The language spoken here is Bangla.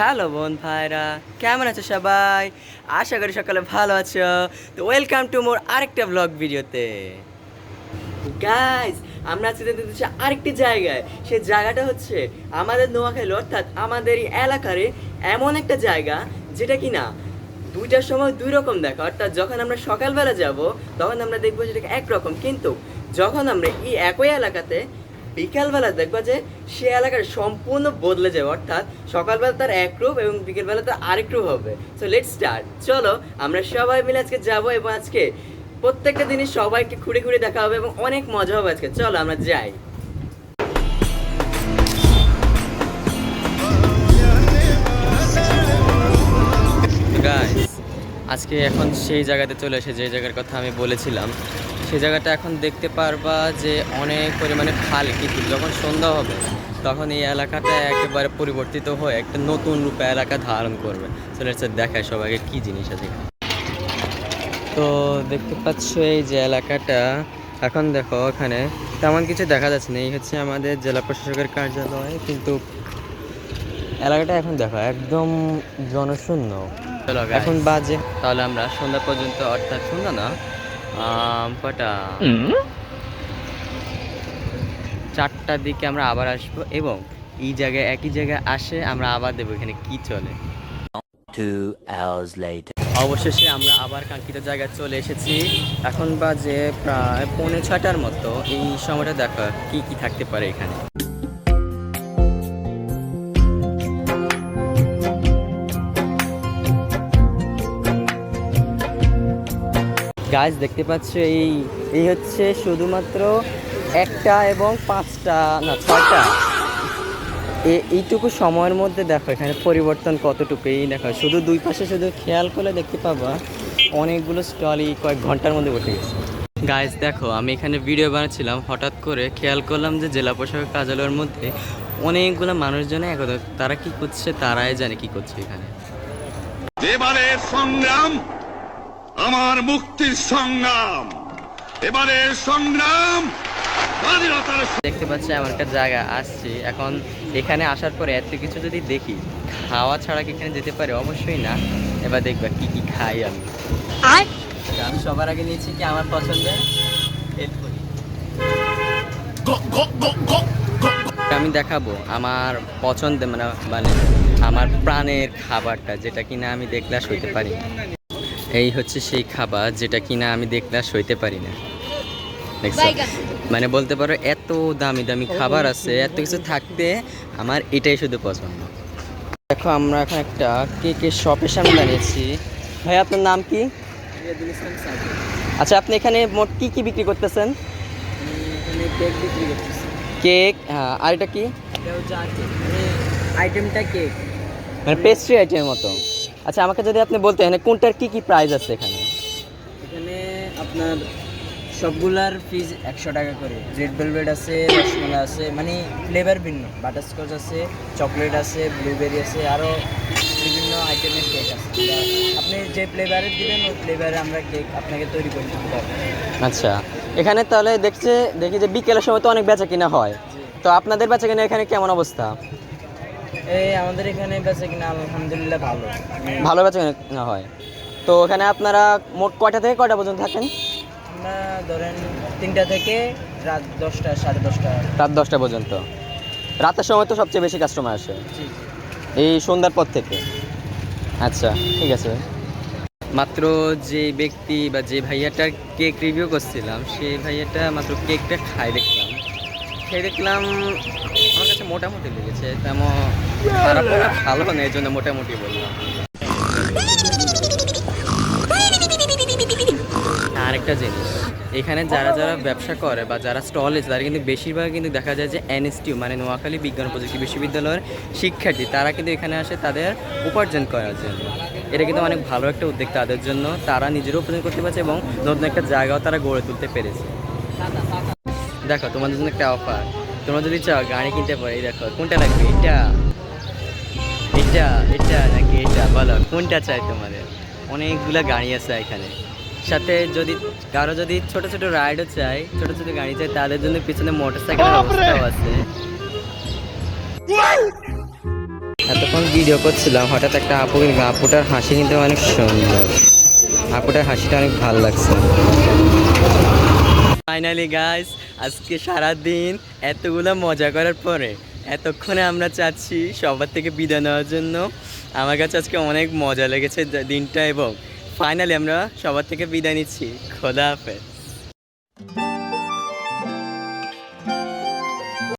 হ্যালো বোন ভাইরা, কেমন আছো সবাই? আশা করি সকালে ভালো আছো। তো ওয়েলকাম টু মোর আরেকটা ব্লগ ভিডিওতে। গাইজ, আমরা আজকে যেতে দিচ্ছি আরেকটি জায়গায়। সেই জায়গাটা হচ্ছে আমাদের নোয়াখালী, অর্থাৎ আমাদের এই এলাকারে এমন একটা জায়গা যেটা কি না দুইটার সময় দুই রকম দেখা। অর্থাৎ যখন আমরা সকালবেলা যাব তখন আমরা দেখবো সেটাকে একরকম, কিন্তু যখন আমরা এই একই এলাকাতে বিকালবেলা দেখবা যে সে এলাকার সম্পূর্ণ বদলে যাবে। অর্থাৎ সকালবেলা তার এক রূপ এবং বিকেলবেলা তার আরেক রূপ হবে। So let's start. চলো আমরা সবাই মিলে আজকে যাবো এবং আজকে প্রত্যেকটা জিনিস সবাইকে ঘুরে ঘুরে দেখা হবে এবং অনেক মজা হবে আজকে। চলো আমরা যাই। গাইস, আজকে এখন সেই জায়গাতে চলে এসে যে জায়গার কথা আমি বলেছিলাম, সেই জায়গাটা এখন দেখতে পারবা যে অনেক পরিমাণে খালি, কিন্তু যখন সন্ধ্যা হবে তখন এই এলাকাটা একেবারে পরিবর্তিত হয়ে একটা নতুন রূপে এলাকা ধারণ করবে। চলে দেখায় সবাইকে কি জিনিস আছে এখানে। তো দেখতে পাচ্ছ এই যে এলাকাটা, এখন দেখো এখানে তেমন কিছু দেখা যাচ্ছে না। এই হচ্ছে আমাদের জেলা প্রশাসকের কার্যালয়, কিন্তু এলাকাটা এখন দেখো একদম জনশূন্য। চলো এখন বাজে, তাহলে আমরা সন্ধ্যা পর্যন্ত, অর্থাৎ সন্ধ্যা না, কটা 4টার দিকে আমরা আবার আসবো এবং এই জায়গায় একই জায়গায় আসে আমরা আবার দেবো এখানে কি চলে। 2 hours later. অবশেষে আমরা আবার কাঙ্ক্ষিত জায়গায় চলে এসেছি। এখন বাজে প্রায় 5:45টার মতো। এই সময়টা দেখো কি কি থাকতে পারে এখানে। গাছ দেখতে পাচ্ছ, এই হচ্ছে শুধুমাত্র 1টা এবং 5টা না 6টা, এইটুকু সময়ের মধ্যে দেখো এখানে পরিবর্তন কতটুকু। এই দেখো শুধু দুই পাশে শুধু খেয়াল করলে দেখতে পাবা অনেকগুলো স্টলই কয়েক ঘন্টার মধ্যে উঠে গেছে। গাইজ দেখো, আমি এখানে ভিডিও বানাচ্ছিলাম, হঠাৎ করে খেয়াল করলাম যে জেলা প্রশাসক কার্যালয়ের মধ্যে অনেকগুলো মানুষজন একদম, তারা কি করছে তারাই জানে কি করছে এখানে। এবারের সংগ্রাম আমার মুক্তির সংগ্রাম, এবারের সংগ্রাম দেখতে পাচ্ছি এমন একটা জায়গা আসছি। এখন এখানে আসার পরে এত কিছু যদি দেখি, খাওয়া ছাড়া কি এখানে যেতে পারে? অবশ্যই না। এবার দেখবা কি কি খাই আমি। আমি সবার আগে নিয়েছি কি আমার পছন্দের ভেলপুরি। আমি দেখাবো আমার পছন্দের মানে মানে আমার প্রাণের খাবারটা, যেটা কিনা আমি দেখলে আর সইতে পারি না। এই হচ্ছে সেই খাবার যেটা কিনা আমি দেখলে আর সইতে পারি না। মানে বলতে পারো এত দামি দামি খাবার আছে, এত কিছু থাকতে আমার এটাই শুধু পছন্দ। দেখো আমরা এখন একটা কেকের শপের সামনে দাঁড়িয়েছি। ভাই আপনার নাম কি? আচ্ছা, আপনি এখানে মোট কি কি বিক্রি করতেছেন? কেক বিক্রি করতেছি। কেক, হ্যাঁ। আর এটা কি? এটা হচ্ছে আইটেমটা কেক, মানে পেস্ট্রি আইটেমের মতো। আচ্ছা, আমাকে যদি আপনি বলতেন কোনটার কি কি প্রাইস আছে এখানে? এখানে আপনার সবগুলার ফিজ 100 টাকা করে। রেড ভেলভেট আছে, রসমালাই আছে, মানে ফ্লেভার ভিন্ন, বাটারস্কচ আছে, চকলেট আছে, ব্লুবেরি আছে, আরও বিভিন্ন আইটেমের কেক আছে। আপনি যে ফ্লেভারের দিবেন ওই ফ্লেভারে আমরা কেক আপনাকে তৈরি করে দিতে পারবো। আচ্ছা, এখানে তাহলে দেখি যে বিকেলের সময় তো অনেক বেচা কিনা হয়, তো আপনাদের বেচা কিনা এখানে কেমন অবস্থা? এই আমাদের এখানে বেচা কিনা আলহামদুলিল্লাহ ভালো, ভালো বেচা কিনা হয়। তো এখানে আপনারা মোট কয়টা থেকে কয়টা পর্যন্ত থাকেন? আমরা ধরেন 3টা থেকে রাত 10টা, 10:30। রাত 10টা পর্যন্ত। রাতের সময় তো সবচেয়ে বেশি কাস্টমার আসে, এই সন্ধ্যার পর থেকে। আচ্ছা, ঠিক আছে। মাত্র যে ব্যক্তি বা যে ভাইয়াটার কেক রিভিউ করছিলাম, সেই ভাইয়াটা মাত্র কেকটা খেয়ে দেখলাম আমার কাছে মোটামুটি লেগেছে, তেমন খারাপ না, ভালো না, এই জন্য মোটামুটি বললাম। আরেকটা জিনিস, এখানে যারা যারা ব্যবসা করে বা যারা স্টলে, তারা কিন্তু বেশিরভাগ কিন্তু দেখা যায় যে এনএসটিউ মানে নোয়াখালী বিজ্ঞান ও প্রযুক্তি বিশ্ববিদ্যালয়ের শিক্ষার্থী, তারা কিন্তু এখানে আসে তাদের উপার্জন করার জন্য। এটা কিন্তু অনেক ভালো একটা উদ্যোগ তাদের জন্য, তারা নিজেরও উপার্জন করতে পারছে এবং নতুন একটা জায়গাও তারা গড়ে তুলতে পেরেছে। দেখো তোমাদের জন্য একটা অফার, তোমরা যদি চাও গাড়ি কিনতে পারো, এই দেখো কোনটা লাগবে, এটা এটা এটা নাকি এটা, বলো কোনটা চাই তোমাদের? অনেকগুলো গাড়ি আছে এখানে। সাথে যদি কারো যদি ছোট ছোট রাইডও চাই, ছোট ছোট গাড়ি চাই, তাদের জন্য পিছনে মোটরসাইকেলের ব্যবস্থাও আছে। এত যখন ভিডিও করছিলাম হঠাৎ একটা আপু, কিন্তু আপুটার হাসি কিন্তু অনেক সুন্দর, আপুটার হাসিটা অনেক ভালো লাগছে। ফাইনালি গাইস, আজকে সারাদিন এতগুলো মজা করার পরে এতক্ষণে আমরা চাচ্ছি সবার থেকে বিদায় নেওয়ার জন্য। আমার কাছে আজকে অনেক মজা লেগেছে দিনটা, এবং ফাইনালি আমরা সবার থেকে বিদায় নিচ্ছি। খোদা হাফেজ।